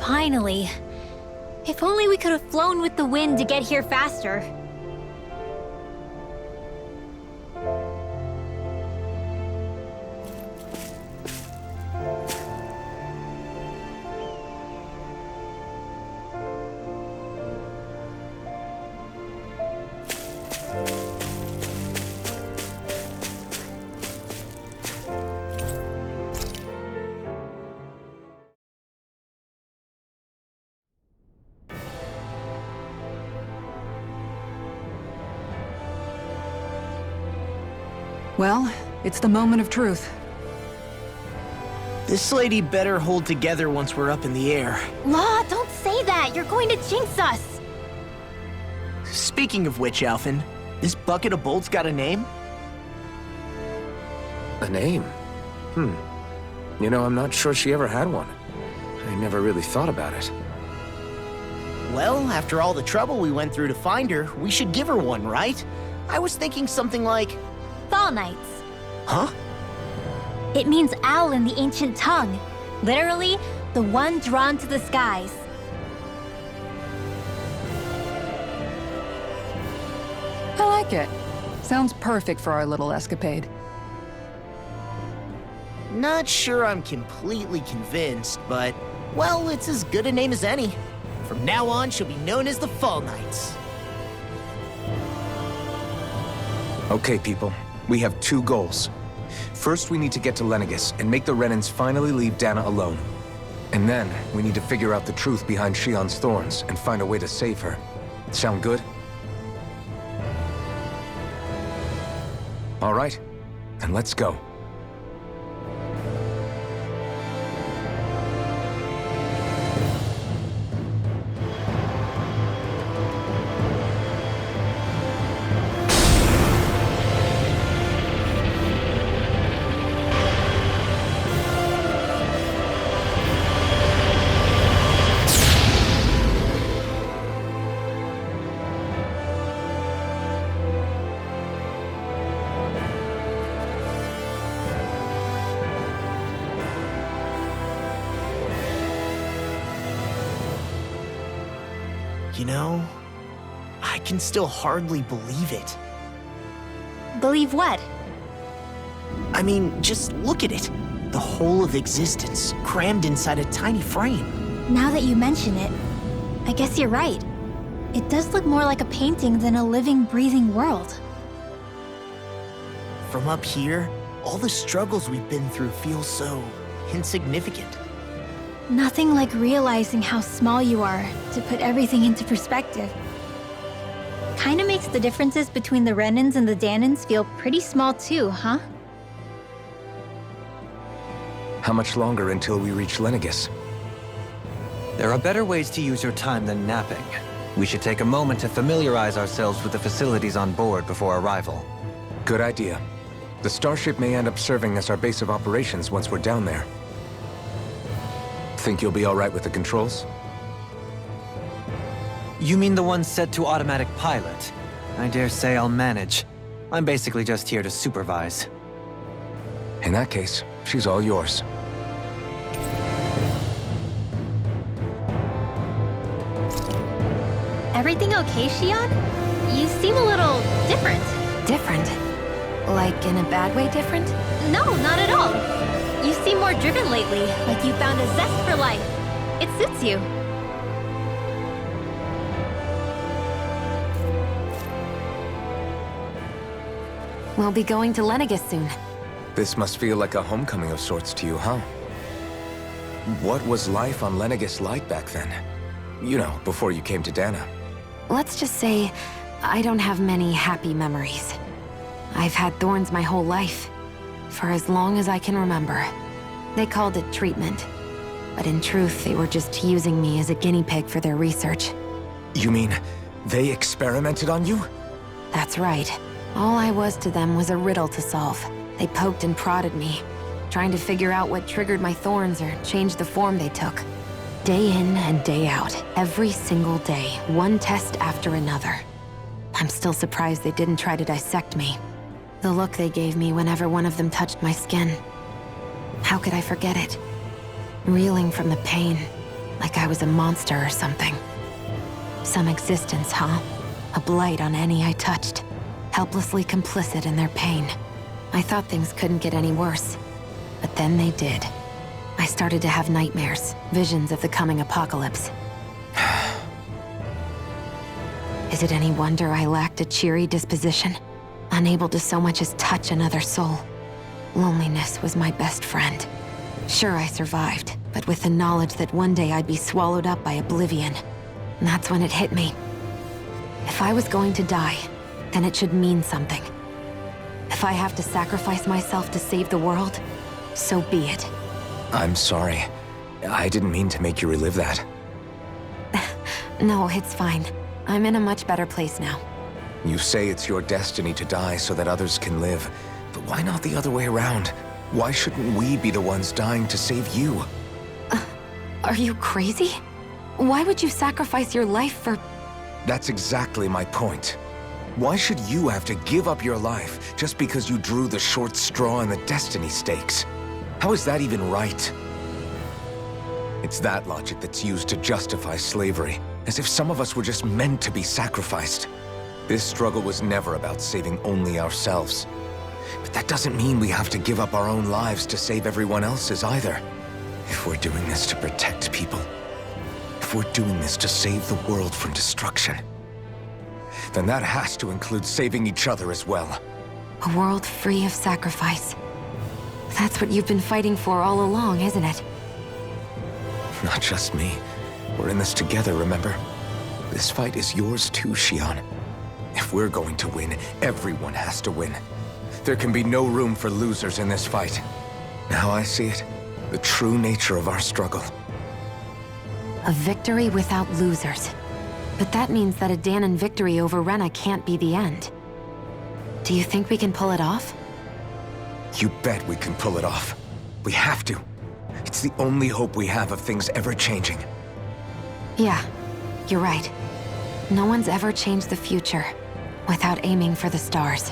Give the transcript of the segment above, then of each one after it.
Finally. If only we could have flown with the wind to get here faster. Well, it's the moment of truth. This lady better hold together once we're up in the air. Law, don't say that! You're going to jinx us! Speaking of which, Alphen, this bucket of bolts got a name? A name? You know, I'm not sure she ever had one. I never really thought about it. Well, after all the trouble we went through to find her, we should give her one, right? I was thinking something like... Fall Knights. Huh? It means owl in the ancient tongue. Literally, the one drawn to the skies. I like it. Sounds perfect for our little escapade. Not sure I'm completely convinced, but... well, it's as good a name as any. From now on, she'll be known as the Fall Knights. Okay, people. We have two goals. First, we need to get to Lenegis and make the Renans finally leave Dana alone. And then, we need to figure out the truth behind Shion's thorns and find a way to save her. Sound good? All right, then let's go. You know, I can still hardly believe it. Believe what? I mean, just look at it. The whole of existence, crammed inside a tiny frame. Now that you mention it, I guess you're right. It does look more like a painting than a living, breathing world. From up here, all the struggles we've been through feel so insignificant. Nothing like realizing how small you are to put everything into perspective. Kinda makes the differences between the Renans and the Danans feel pretty small too, huh? How much longer until we reach Lenegis? There are better ways to use your time than napping. We should take a moment to familiarize ourselves with the facilities on board before arrival. Good idea. The starship may end up serving as our base of operations once we're down there. Think you'll be all right with the controls? You mean the one set to automatic pilot? I dare say I'll manage. I'm basically just here to supervise. In that case, she's all yours. Everything okay, Shion? You seem a little different. Different? Like in a bad way different? No, not at all. You seem more driven lately, like you found a zest for life. It suits you. We'll be going to Lenegis soon. This must feel like a homecoming of sorts to you, huh? What was life on Lenegis like back then? You know, before you came to Dana. Let's just say, I don't have many happy memories. I've had thorns my whole life, for as long as I can remember. They called it treatment, but in truth, they were just using me as a guinea pig for their research. You mean, they experimented on you? That's right. All I was to them was a riddle to solve. They poked and prodded me, trying to figure out what triggered my thorns or changed the form they took. Day in and day out, every single day, one test after another. I'm still surprised they didn't try to dissect me. The look they gave me whenever one of them touched my skin. How could I forget it? Reeling from the pain, Like I was a monster or something. Some existence, huh? A blight on any I touched. Helplessly complicit in their pain. I thought things couldn't get any worse. But then they did. I started to have nightmares, visions of the coming apocalypse. Is it any wonder I lacked a cheery disposition? Unable to so much as touch another soul. Loneliness was my best friend. Sure, I survived, but with the knowledge that one day I'd be swallowed up by oblivion. And that's when it hit me. If I was going to die, then it should mean something. If I have to sacrifice myself to save the world, so be it. I'm sorry. I didn't mean to make you relive that. No, it's fine. I'm in a much better place now. You say it's your destiny to die so that others can live. But why not the other way around? Why shouldn't we be the ones dying to save you? Are you crazy? Why would you sacrifice your life for... That's exactly my point. Why should you have to give up your life just because you drew the short straw in the destiny stakes? How is that even right? It's that logic that's used to justify slavery, as if some of us were just meant to be sacrificed. This struggle was never about saving only ourselves. But that doesn't mean we have to give up our own lives to save everyone else's either. If we're doing this to protect people, if we're doing this to save the world from destruction, then that has to include saving each other as well. A world free of sacrifice. That's what you've been fighting for all along, isn't it? Not just me. We're in this together, remember? This fight is yours too, Xion. If we're going to win, everyone has to win. There can be no room for losers in this fight. Now I see it. The true nature of our struggle. A victory without losers. But that means that a Danon victory over Rena can't be the end. Do you think we can pull it off? You bet we can pull it off. We have to. It's the only hope we have of things ever changing. Yeah, you're right. No one's ever changed the future without aiming for the stars.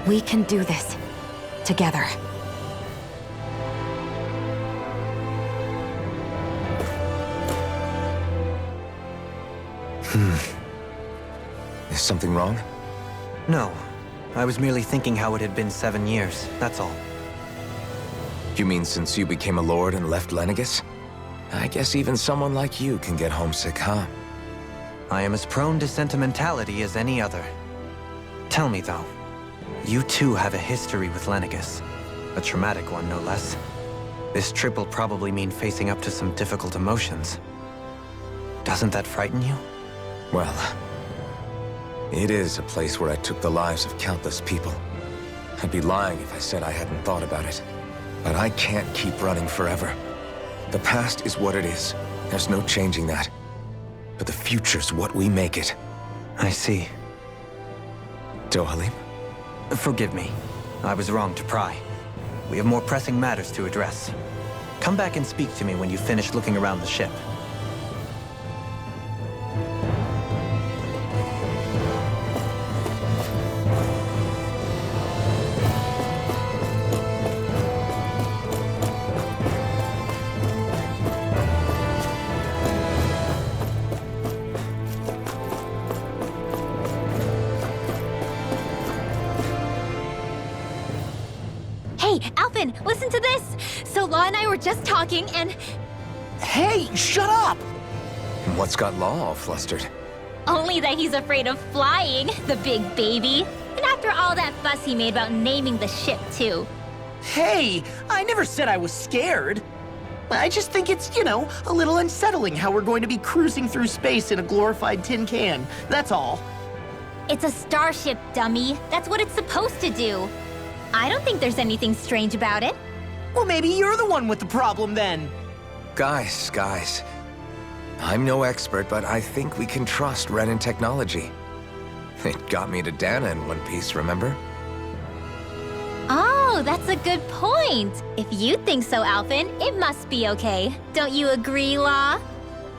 We can do this. Together. Is something wrong? No. I was merely thinking how it had been 7 years, that's all. You mean since you became a lord and left Lenegis? I guess even someone like you can get homesick, huh? I am as prone to sentimentality as any other. Tell me, though, you too have a history with Lenegis. A traumatic one, no less. This trip will probably mean facing up to some difficult emotions. Doesn't that frighten you? Well, it is a place where I took the lives of countless people. I'd be lying if I said I hadn't thought about it. But I can't keep running forever. The past is what it is. There's no changing that. But the future's what we make it. I see. Dohalim? Forgive me. I was wrong to pry. We have more pressing matters to address. Come back and speak to me when you finish looking around the ship. Hey, Alphen, listen to this! So Law and I were just talking and... Hey, shut up! What's got Law all flustered? Only that he's afraid of flying, the big baby. And after all that fuss he made about naming the ship, too. Hey, I never said I was scared. I just think it's, a little unsettling how we're going to be cruising through space in a glorified tin can. That's all. It's a starship, dummy. That's what it's supposed to do. I don't think there's anything strange about it. Well, maybe you're the one with the problem then. Guys. I'm no expert, but I think we can trust Renan technology. It got me to Dana in one piece, remember? Oh, that's a good point. If you think so, Alphen, it must be okay. Don't you agree, Law?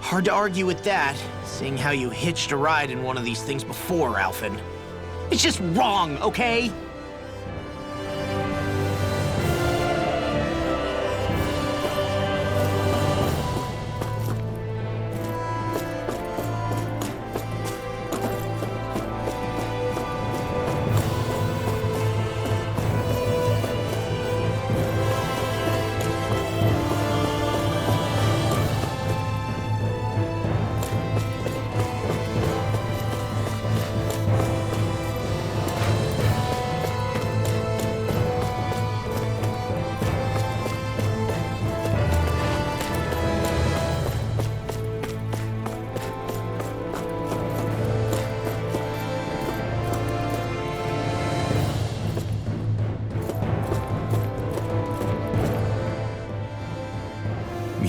Hard to argue with that, seeing how you hitched a ride in one of these things before, Alphen. It's just wrong, okay?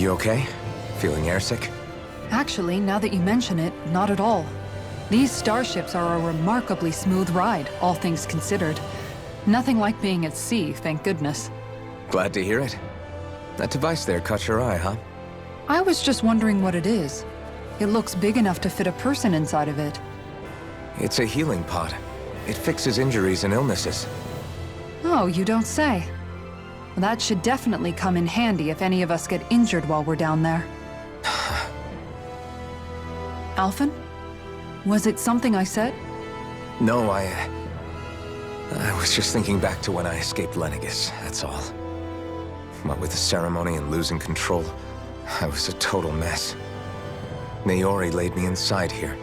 You okay? Feeling airsick? Actually, now that you mention it, not at all. These starships are a remarkably smooth ride, all things considered. Nothing like being at sea, thank goodness. Glad to hear it. That device there caught your eye, huh? I was just wondering what it is. It looks big enough to fit a person inside of it. It's a healing pod. It fixes injuries and illnesses. Oh, you don't say. Well, that should definitely come in handy if any of us get injured while we're down there. Alphen? Was it something I said? No, I was just thinking back to when I escaped Lenegis, that's all. What with the ceremony and losing control, I was a total mess. Naori laid me inside here.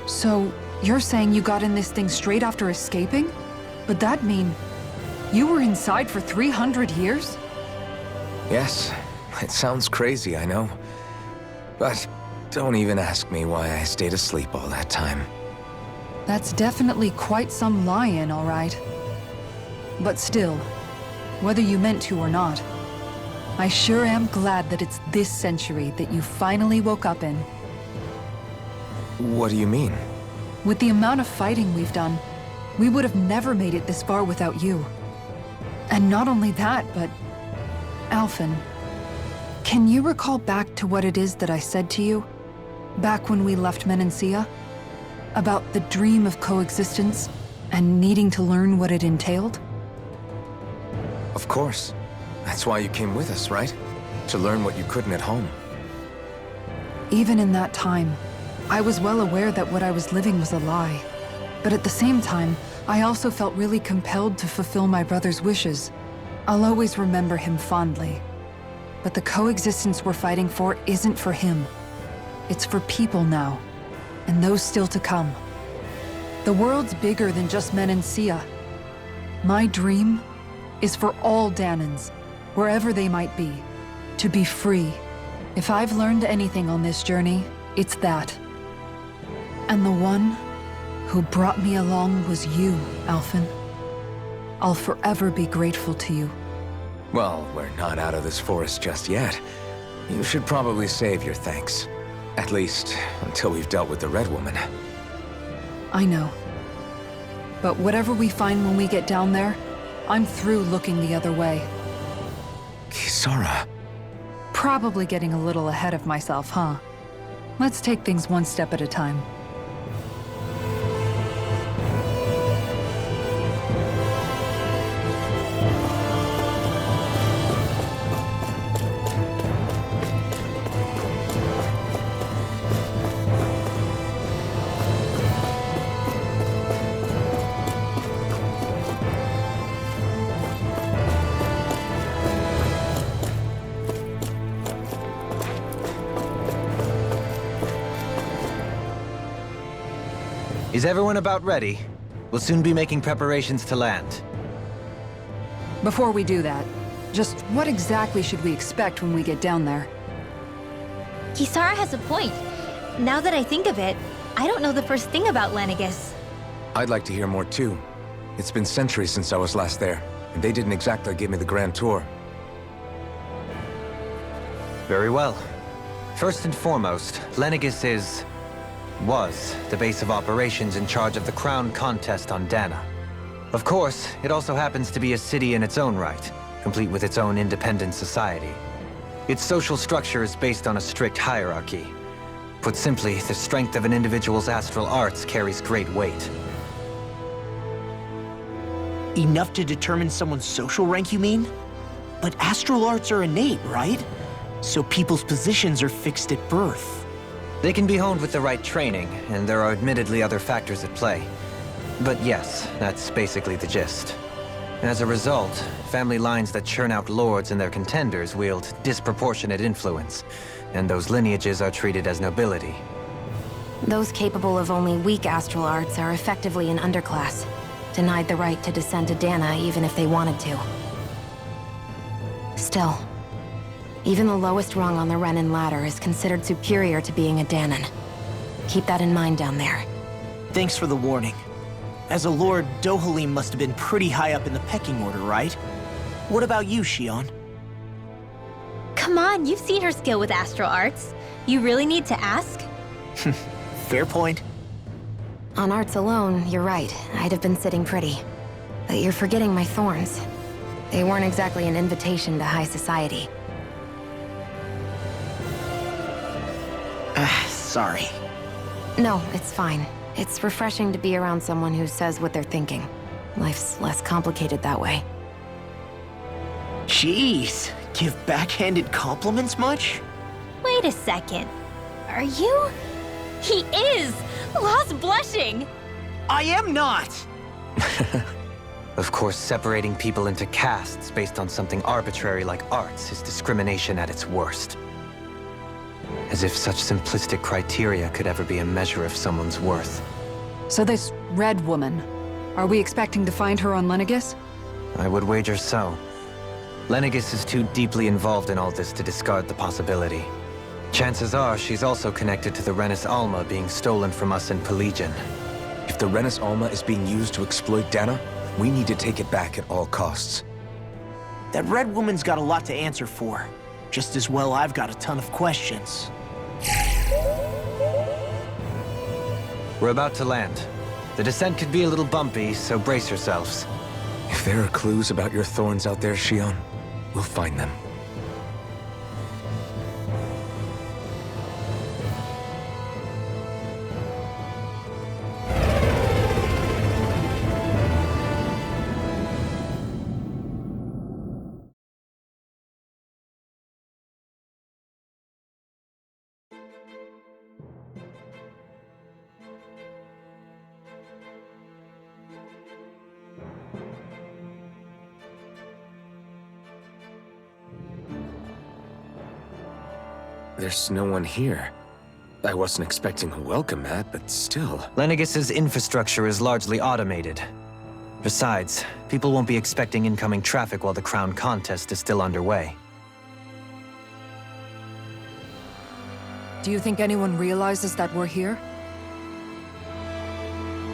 So, you're saying you got in this thing straight after escaping? But that'd mean you were inside for 300 years? Yes, it sounds crazy, I know. But don't even ask me why I stayed asleep all that time. That's definitely quite some lie-in, all right. But still, whether you meant to or not, I sure am glad that it's this century that you finally woke up in. What do you mean? With the amount of fighting we've done, we would have never made it this far without you. And not only that, but... Alphen, can you recall back to what it is that I said to you? Back when we left Menancia? About the dream of coexistence, and needing to learn what it entailed? Of course. That's why you came with us, right? To learn what you couldn't at home. Even in that time, I was well aware that what I was living was a lie. But at the same time, I also felt really compelled to fulfill my brother's wishes. I'll always remember him fondly. But the coexistence we're fighting for isn't for him. It's for people now, and those still to come. The world's bigger than just Menancia. My dream is for all Danans, wherever they might be, to be free. If I've learned anything on this journey, it's that. And the one who brought me along was you, Alphen. I'll forever be grateful to you. Well, we're not out of this forest just yet. You should probably save your thanks. At least, until we've dealt with the Red Woman. I know. But whatever we find when we get down there, I'm through looking the other way. Kisara. Probably getting a little ahead of myself, huh? Let's take things one step at a time. Is everyone about ready? We'll soon be making preparations to land. Before we do that, just what exactly should we expect when we get down there? Kisara has a point. Now that I think of it, I don't know the first thing about Lenegis. I'd like to hear more too. It's been centuries since I was last there, and they didn't exactly give me the grand tour. Very well. First and foremost, Lenegis was the base of operations in charge of the crown contest on Dana. Of course, it also happens to be a city in its own right, complete with its own independent society. Its social structure is based on a strict hierarchy. Put simply, the strength of an individual's astral arts carries great weight. Enough to determine someone's social rank, you mean? But astral arts are innate, right? So people's positions are fixed at birth. They can be honed with the right training, and there are admittedly other factors at play. But yes, that's basically the gist. As a result, family lines that churn out lords and their contenders wield disproportionate influence, and those lineages are treated as nobility. Those capable of only weak astral arts are effectively an underclass, denied the right to descend to Dana even if they wanted to. Still, even the lowest rung on the Renin ladder is considered superior to being a Danan. Keep that in mind down there. Thanks for the warning. As a lord, Dohalim must have been pretty high up in the pecking order, right? What about you, Shion? Come on, you've seen her skill with astral arts. You really need to ask? Fair point. On arts alone, you're right. I'd have been sitting pretty. But you're forgetting my thorns. They weren't exactly an invitation to high society. Sorry. No, it's fine. It's refreshing to be around someone who says what they're thinking. Life's less complicated that way. Jeez, give backhanded compliments much? Wait a second. Are you? He is! Lost blushing! I am not! Of course, separating people into castes based on something arbitrary like arts is discrimination at its worst. As if such simplistic criteria could ever be a measure of someone's worth. So this red woman, are we expecting to find her on Lenegis? I would wager so. Lenegis is too deeply involved in all this to discard the possibility. Chances are she's also connected to the Renis Alma being stolen from us in Pelegion. If the Renis Alma is being used to exploit Dana, we need to take it back at all costs. That red woman's got a lot to answer for. Just as well I've got a ton of questions. We're about to land. The descent could be a little bumpy, so brace yourselves. If there are clues about your thorns out there, Shion, we'll find them. There's no one here. I wasn't expecting a welcome mat, but still. Lenegis's infrastructure is largely automated. Besides, people won't be expecting incoming traffic while the crown contest is still underway. Do you think anyone realizes that we're here?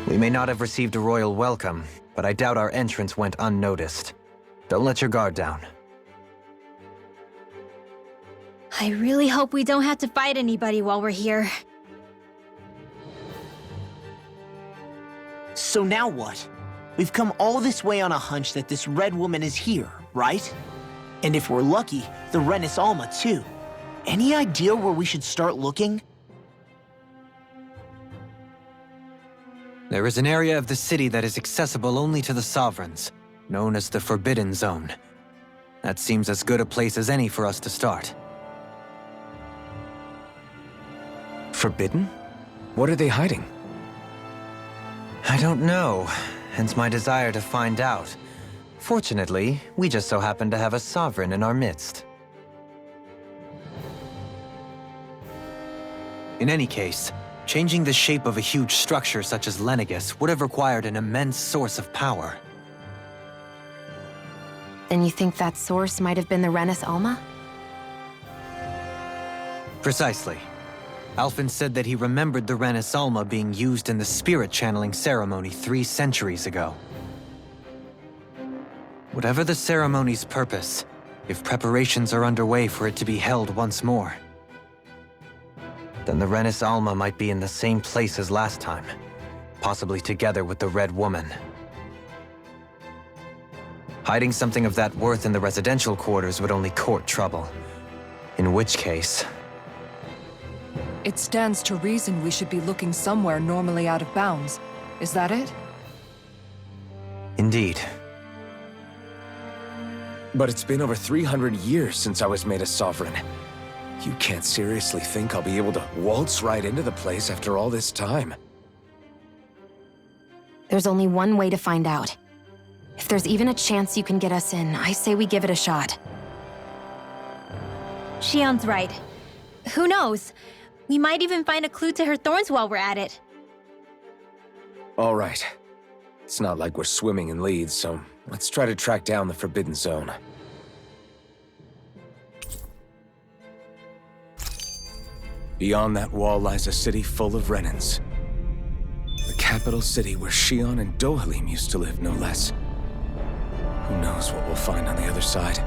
We may not have received a royal welcome, but I doubt our entrance went unnoticed. Don't let your guard down. I really hope we don't have to fight anybody while we're here. So now what? We've come all this way on a hunch that this red woman is here, right? And if we're lucky, the Renis Alma too. Any idea where we should start looking? There is an area of the city that is accessible only to the Sovereigns, known as the Forbidden Zone. That seems as good a place as any for us to start. Forbidden? What are they hiding? I don't know, hence my desire to find out. Fortunately, we just so happen to have a Sovereign in our midst. In any case, changing the shape of a huge structure such as Lenegis would have required an immense source of power. Then you think that source might have been the Renis Alma? Precisely. Alphen said that he remembered the Renis Alma being used in the spirit channeling ceremony 3 centuries ago. Whatever the ceremony's purpose, if preparations are underway for it to be held once more, then the Renis Alma might be in the same place as last time, possibly together with the Red Woman. Hiding something of that worth in the residential quarters would only court trouble. In which case... It stands to reason we should be looking somewhere normally out of bounds. Is that it? Indeed. But it's been over 300 years since I was made a sovereign. You can't seriously think I'll be able to waltz right into the place after all this time. There's only one way to find out. If there's even a chance you can get us in, I say we give it a shot. Shion's right. Who knows? We might even find a clue to her thorns while we're at it. All right. It's not like we're swimming in leads, so let's try to track down the Forbidden Zone. Beyond that wall lies a city full of Renans. The capital city where Shion and Dohalim used to live, no less. Who knows what we'll find on the other side?